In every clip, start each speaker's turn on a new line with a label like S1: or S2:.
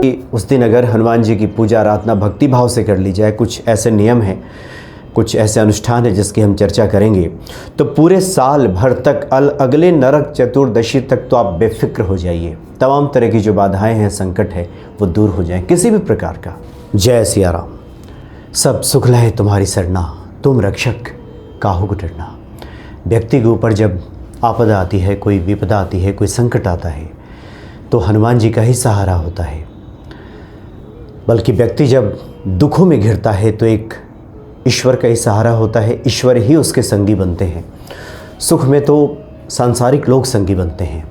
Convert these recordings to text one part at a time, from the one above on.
S1: उस दिन अगर हनुमान जी की पूजा आराधना भक्ति भाव से कर ली जाए, कुछ ऐसे नियम हैं, कुछ ऐसे अनुष्ठान है जिसकी हम चर्चा करेंगे, तो पूरे साल भर तक अगले नरक चतुर्दशी तक तो आप बेफिक्र हो जाइए। तमाम तरह की जो बाधाएं हैं, संकट है, वो दूर हो जाएं किसी भी प्रकार का। जय सिया राम। सब सुख लहे तुम्हारी सरना, तुम रक्षक काहू को डरना। व्यक्ति के ऊपर जब आपदा आती है, कोई विपदा आती है, कोई संकट आता है, तो हनुमान जी का ही सहारा होता है। बल्कि व्यक्ति जब दुखों में घिरता है तो एक ईश्वर का ही सहारा होता है, ईश्वर ही उसके संगी बनते हैं। सुख में तो सांसारिक लोग संगी बनते हैं।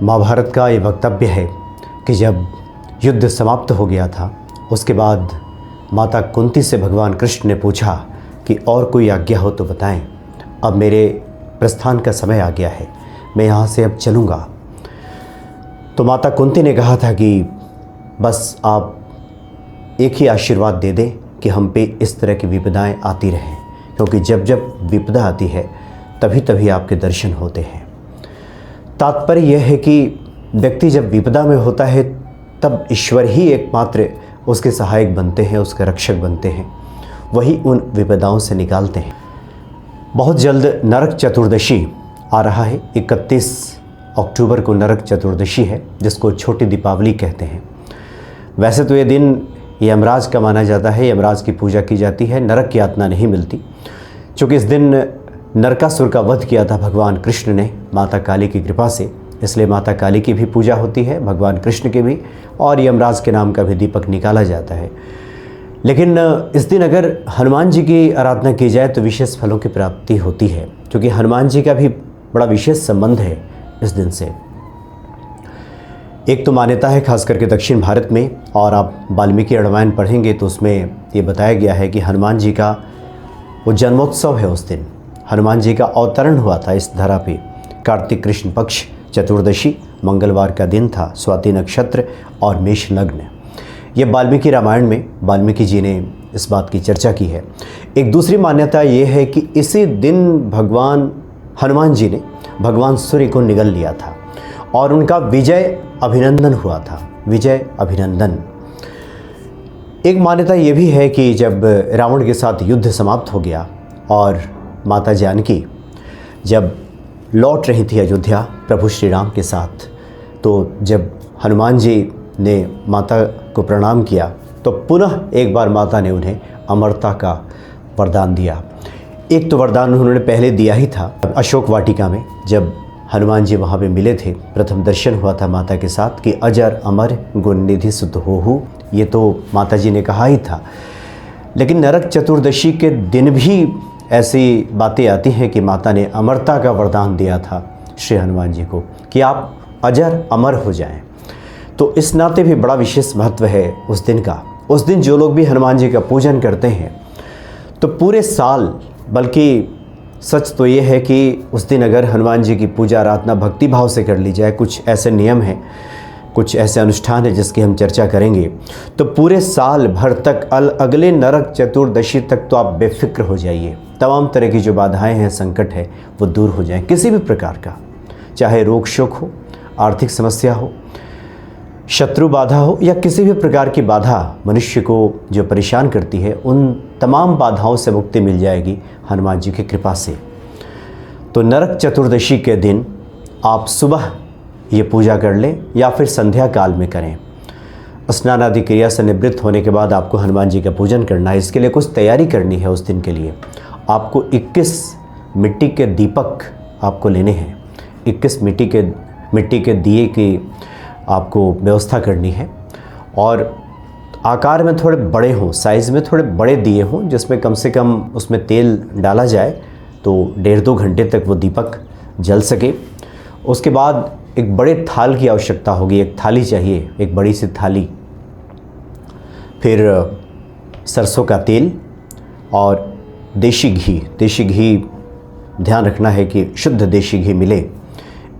S1: महाभारत का ये वक्तव्य है कि जब युद्ध समाप्त हो गया था, उसके बाद माता कुंती से भगवान कृष्ण ने पूछा कि और कोई आज्ञा हो तो बताएं, अब मेरे प्रस्थान का समय आ गया है, मैं यहाँ से अब चलूँगा। तो माता कुंती ने कहा था कि बस आप एक ही आशीर्वाद दे दें कि हम पे इस तरह की विपदाएं आती रहें, क्योंकि जब जब विपदा आती है तभी तभी आपके दर्शन होते हैं। तात्पर्य यह है कि व्यक्ति जब विपदा में होता है तब ईश्वर ही एकमात्र उसके सहायक बनते हैं, उसके रक्षक बनते हैं, वही उन विपदाओं से निकालते हैं। बहुत जल्द नरक चतुर्दशी आ रहा है। 31 अक्टूबर को नरक चतुर्दशी है, जिसको छोटी दीपावली कहते हैं। वैसे तो ये दिन यमराज का माना जाता है, यमराज की पूजा की जाती है, नरक की यातना नहीं मिलती। चूँकि इस दिन नरकासुर का वध किया था भगवान कृष्ण ने माता काली की कृपा से, इसलिए माता काली की भी पूजा होती है, भगवान कृष्ण की भी, और यमराज के नाम का भी दीपक निकाला जाता है। लेकिन इस दिन अगर हनुमान जी की आराधना की जाए तो विशेष फलों की प्राप्ति होती है, क्योंकि हनुमान जी का भी बड़ा विशेष संबंध है इस दिन से। एक तो मान्यता है खास करके दक्षिण भारत में, और आप वाल्मीकि रामायण पढ़ेंगे तो उसमें ये बताया गया है कि हनुमान जी का वो जन्मोत्सव है। उस दिन हनुमान जी का अवतरण हुआ था इस धरा पे। कार्तिक कृष्ण पक्ष चतुर्दशी मंगलवार का दिन था, स्वाति नक्षत्र और मेष लग्न। ये वाल्मीकि रामायण में वाल्मीकि जी ने इस बात की चर्चा की है। एक दूसरी मान्यता ये है कि इसी दिन भगवान हनुमान जी ने भगवान सूर्य को निगल लिया था और उनका विजय अभिनंदन हुआ था, विजय अभिनंदन। एक मान्यता ये भी है कि जब रावण के साथ युद्ध समाप्त हो गया और माता जानकी जब लौट रही थी अयोध्या प्रभु श्री राम के साथ, तो जब हनुमान जी ने माता को प्रणाम किया तो पुनः एक बार माता ने उन्हें अमरता का वरदान दिया। एक तो वरदान उन्होंने पहले दिया ही था अशोक वाटिका में, जब हनुमान जी वहाँ पे मिले थे, प्रथम दर्शन हुआ था माता के साथ कि अजर अमर गुण निधि सुत होहु, ये तो माता जी ने कहा ही था। लेकिन नरक चतुर्दशी के दिन भी ऐसी बातें आती हैं कि माता ने अमरता का वरदान दिया था श्री हनुमान जी को कि आप अजर अमर हो जाएं। तो इस नाते भी बड़ा विशेष महत्व है उस दिन का। उस दिन जो लोग भी हनुमान जी का पूजन करते हैं तो पूरे साल, बल्कि सच तो ये है कि उस दिन अगर हनुमान जी की पूजा आराधना भक्ति भाव से कर ली जाए, कुछ ऐसे नियम हैं, कुछ ऐसे अनुष्ठान है जिसकी हम चर्चा करेंगे, तो पूरे साल भर तक अगले नरक चतुर्दशी तक तो आप बेफिक्र हो जाइए। तमाम तरह की जो बाधाएं हैं, संकट है, वो दूर हो जाएं किसी भी प्रकार का, चाहे रोग शोक हो, आर्थिक समस्या हो, शत्रु बाधा हो, या किसी भी प्रकार की बाधा मनुष्य को जो परेशान करती है, उन तमाम बाधाओं से मुक्ति मिल जाएगी हनुमान जी की कृपा से। तो नरक चतुर्दशी के दिन आप सुबह ये पूजा कर लें या फिर संध्या काल में करें। स्नान आदि क्रिया से निवृत्त होने के बाद आपको हनुमान जी का पूजन करना है। इसके लिए कुछ तैयारी करनी है। उस दिन के लिए आपको 21 मिट्टी के दीपक आपको लेने हैं। 21 मिट्टी के दिए की आपको व्यवस्था करनी है, और आकार में थोड़े बड़े हों, साइज़ में थोड़े बड़े दिए हों, जिसमें कम से कम उसमें तेल डाला जाए तो 1.5-2 घंटे तक वो दीपक जल सके। उसके बाद एक बड़े थाल की आवश्यकता होगी, एक थाली चाहिए, एक बड़ी सी थाली। फिर सरसों का तेल और देशी घी ध्यान रखना है कि शुद्ध देशी घी मिले,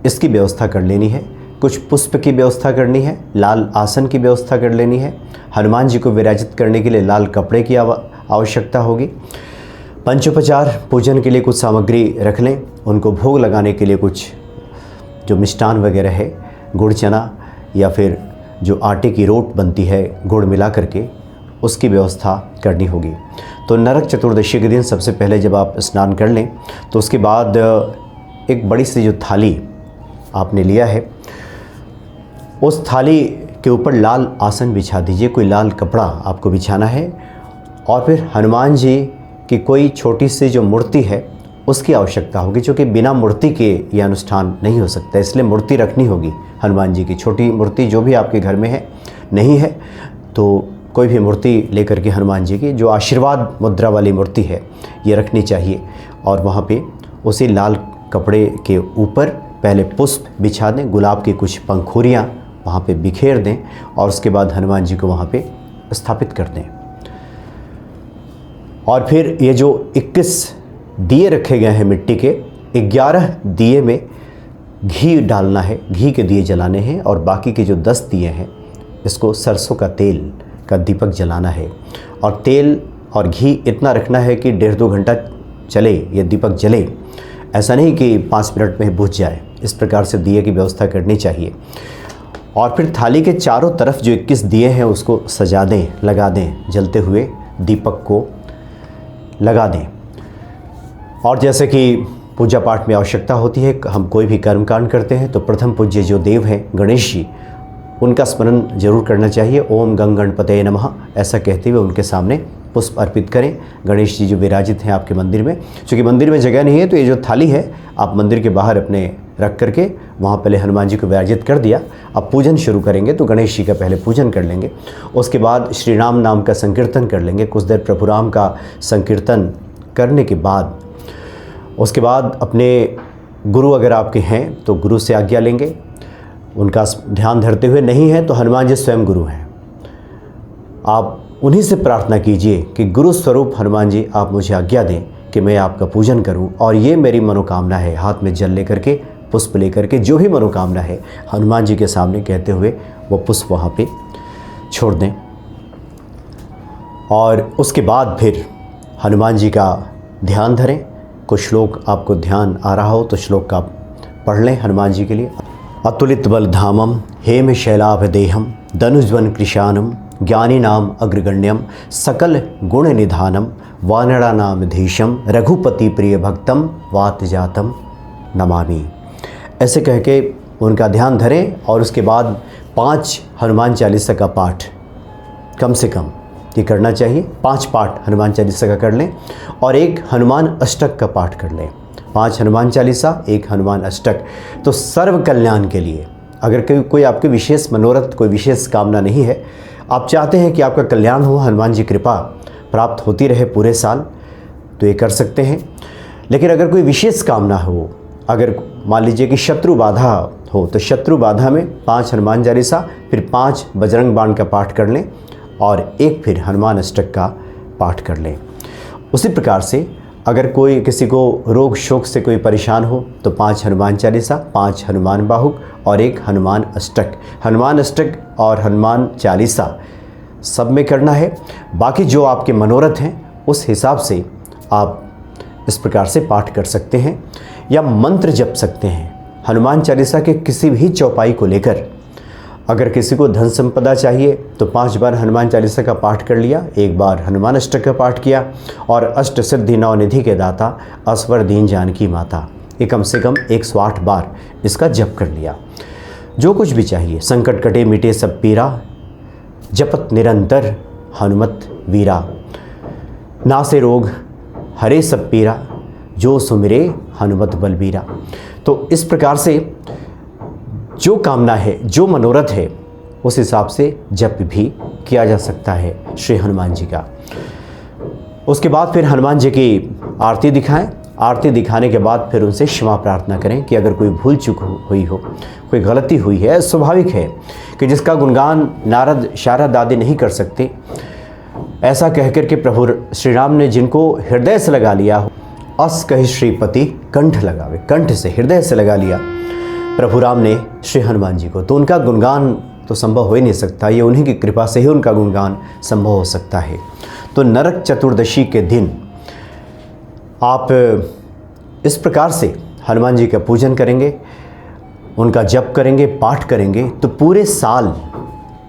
S1: इसकी व्यवस्था कर लेनी है। कुछ पुष्प की व्यवस्था करनी है, लाल आसन की व्यवस्था कर लेनी है। हनुमान जी को विराजित करने के लिए लाल कपड़े की आवश्यकता होगी। पंचोपचार पूजन के लिए कुछ सामग्री रख लें। उनको भोग लगाने के लिए कुछ जो मिष्टान वगैरह है, गुड़ चना या फिर जो आटे की रोट बनती है गुड़ मिला करके, उसकी व्यवस्था करनी होगी। तो नरक चतुर्दशी के दिन सबसे पहले जब आप स्नान कर लें तो उसके बाद एक बड़ी सी जो थाली आपने लिया है, उस थाली के ऊपर लाल आसन बिछा दीजिए, कोई लाल कपड़ा आपको बिछाना है। और फिर हनुमान जी की कोई छोटी सी जो मूर्ति है उसकी आवश्यकता होगी, क्योंकि बिना मूर्ति के ये अनुष्ठान नहीं हो सकता, इसलिए मूर्ति रखनी होगी हनुमान जी की। छोटी मूर्ति जो भी आपके घर में है, नहीं है तो कोई भी मूर्ति लेकर के हनुमान जी की जो आशीर्वाद मुद्रा वाली मूर्ति है ये रखनी चाहिए। और वहाँ पे उसी लाल कपड़े के ऊपर पहले पुष्प बिछा दें, गुलाब की कुछ पंखुड़ियाँ वहाँ पे बिखेर दें और उसके बाद हनुमान जी को वहाँ पे स्थापित कर दें। और फिर ये जो 21 दिए रखे गए हैं मिट्टी के, 11 दिए में घी डालना है, घी के दिए जलाने हैं। और बाकी के जो 10 दिए हैं इसको सरसों का तेल का दीपक जलाना है। और तेल और घी इतना रखना है कि 1.5-2 घंटा चले, ये दीपक जले, ऐसा नहीं कि 5 मिनट में बुझ जाए। इस प्रकार से दिए की व्यवस्था करनी चाहिए। और फिर थाली के चारों तरफ जो 21 दिए हैं उसको सजा दें, लगा दें, जलते हुए दीपक को लगा दें। और जैसे कि पूजा पाठ में आवश्यकता होती है, हम कोई भी कर्मकांड करते हैं तो प्रथम पूज्य जो देव हैं गणेश जी, उनका स्मरण जरूर करना चाहिए। ओम गंग गणपतये नमः ऐसा कहते हुए उनके सामने पुष्प अर्पित करें। गणेश जी जो विराजित हैं आपके मंदिर में, क्योंकि मंदिर में जगह नहीं है तो ये जो थाली है आप मंदिर के बाहर अपने रख करके वहाँ पहले हनुमान जी को विराजित कर दिया। अब पूजन शुरू करेंगे तो गणेश जी का पहले पूजन कर लेंगे, उसके बाद श्री राम नाम का संकीर्तन कर लेंगे। कुछ देर प्रभु राम का संकीर्तन करने के बाद उसके बाद अपने गुरु अगर आपके हैं तो गुरु से आज्ञा लेंगे, उनका ध्यान धरते हुए। नहीं है तो हनुमान जी स्वयं गुरु हैं, आप उन्हीं से प्रार्थना कीजिए कि गुरु स्वरूप हनुमान जी आप मुझे आज्ञा दें कि मैं आपका पूजन करूं और ये मेरी मनोकामना है। हाथ में जल लेकर के, पुष्प लेकर के, जो भी मनोकामना है हनुमान जी के सामने कहते हुए वो पुष्प वहाँ पे छोड़ दें। और उसके बाद फिर हनुमान जी का ध्यान धरें। कुछ श्लोक आपको ध्यान आ रहा हो तो श्लोक का पढ़ लें हनुमान जी के लिए। अतुलित बल धामम हेम शैलाभ देहम धनुज्वन कृशानम ज्ञानी नाम अग्रगण्यम सकल गुण निधानम वानरा नाम धीशम रघुपति प्रिय भक्तम वात जातम नमामि। ऐसे कह के उनका ध्यान धरें। और उसके बाद 5 हनुमान चालीसा का पाठ कम से कम ये करना चाहिए। 5 पाठ हनुमान चालीसा का कर लें और 1 हनुमान अष्टक का पाठ कर लें। 5 हनुमान चालीसा, 1 हनुमान अष्टक। तो सर्व कल्याण के लिए अगर कोई आपके विशेष मनोरथ, कोई विशेष कामना नहीं है, आप चाहते हैं कि आपका कल्याण हो, हनुमान जी कृपा प्राप्त होती रहे पूरे साल, तो ये कर सकते हैं। लेकिन अगर कोई विशेष कामना हो, अगर मान लीजिए कि शत्रु बाधा हो, तो शत्रु बाधा में 5 हनुमान चालीसा, फिर 5 बजरंग बाण का पाठ कर लें और 1 फिर हनुमान अष्टक का पाठ कर लें। उसी प्रकार से अगर कोई किसी को रोग शोक से कोई परेशान हो तो 5 हनुमान चालीसा, 5 हनुमान बाहुक और 1 हनुमान अष्टक। हनुमान अष्टक और हनुमान चालीसा सब में करना है। बाकी जो आपके मनोरथ हैं उस हिसाब से आप इस प्रकार से पाठ कर सकते हैं या मंत्र जप सकते हैं। हनुमान चालीसा के किसी भी चौपाई को लेकर अगर किसी को धन संपदा चाहिए तो 5 बार हनुमान चालीसा का पाठ कर लिया, 1 बार हनुमान अष्टक का पाठ किया और अष्ट सिद्धि नवनिधि के दाता असवर दीन जानकी माता, ये कम से कम 108 बार इसका जप कर लिया। जो कुछ भी चाहिए, संकट कटे मिटे सब पीरा, जपत निरंतर हनुमत वीरा, नासे रोग हरे सब पीरा, जो सुमिरे हनुमत बलबीरा। तो इस प्रकार से जो कामना है, जो मनोरथ है, उस हिसाब से जप भी किया जा सकता है श्री हनुमान जी का। उसके बाद फिर हनुमान जी की आरती दिखाएं। आरती दिखाने के बाद फिर उनसे क्षमा प्रार्थना करें कि अगर कोई भूल चूक हुई हो, कोई गलती हुई है। स्वाभाविक है कि जिसका गुणगान नारद शारद आदि नहीं कर सकते, ऐसा कहकर के प्रभु श्री राम ने जिनको हृदय से लगा लिया, अस कहि श्रीपति कंठ लगावे, कंठ से हृदय से लगा लिया प्रभु राम ने श्री हनुमान जी को, तो उनका गुणगान तो संभव हो ही नहीं सकता। ये उन्हीं की कृपा से ही उनका गुणगान संभव हो सकता है। तो नरक चतुर्दशी के दिन आप इस प्रकार से हनुमान जी का पूजन करेंगे, उनका जप करेंगे, पाठ करेंगे, तो पूरे साल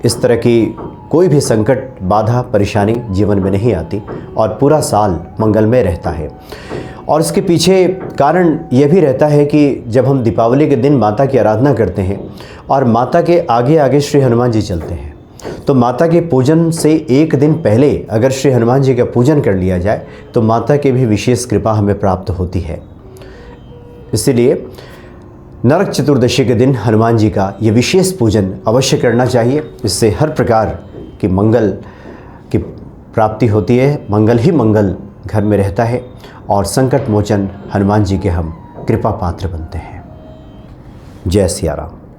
S1: इस तरह की कोई भी संकट, बाधा, परेशानी जीवन में नहीं आती और पूरा साल मंगलमय रहता है। और इसके पीछे कारण यह भी रहता है कि जब हम दीपावली के दिन माता की आराधना करते हैं और माता के आगे आगे श्री हनुमान जी चलते हैं, तो माता के पूजन से एक दिन पहले अगर श्री हनुमान जी का पूजन कर लिया जाए तो माता की भी विशेष कृपा हमें प्राप्त होती है। इसीलिए नरक चतुर्दशी के दिन हनुमान जी का ये विशेष पूजन अवश्य करना चाहिए। इससे हर प्रकार की मंगल की प्राप्ति होती है, मंगल ही मंगल घर में रहता है और संकट मोचन हनुमान जी के हम कृपा पात्र बनते हैं। जय सिया राम।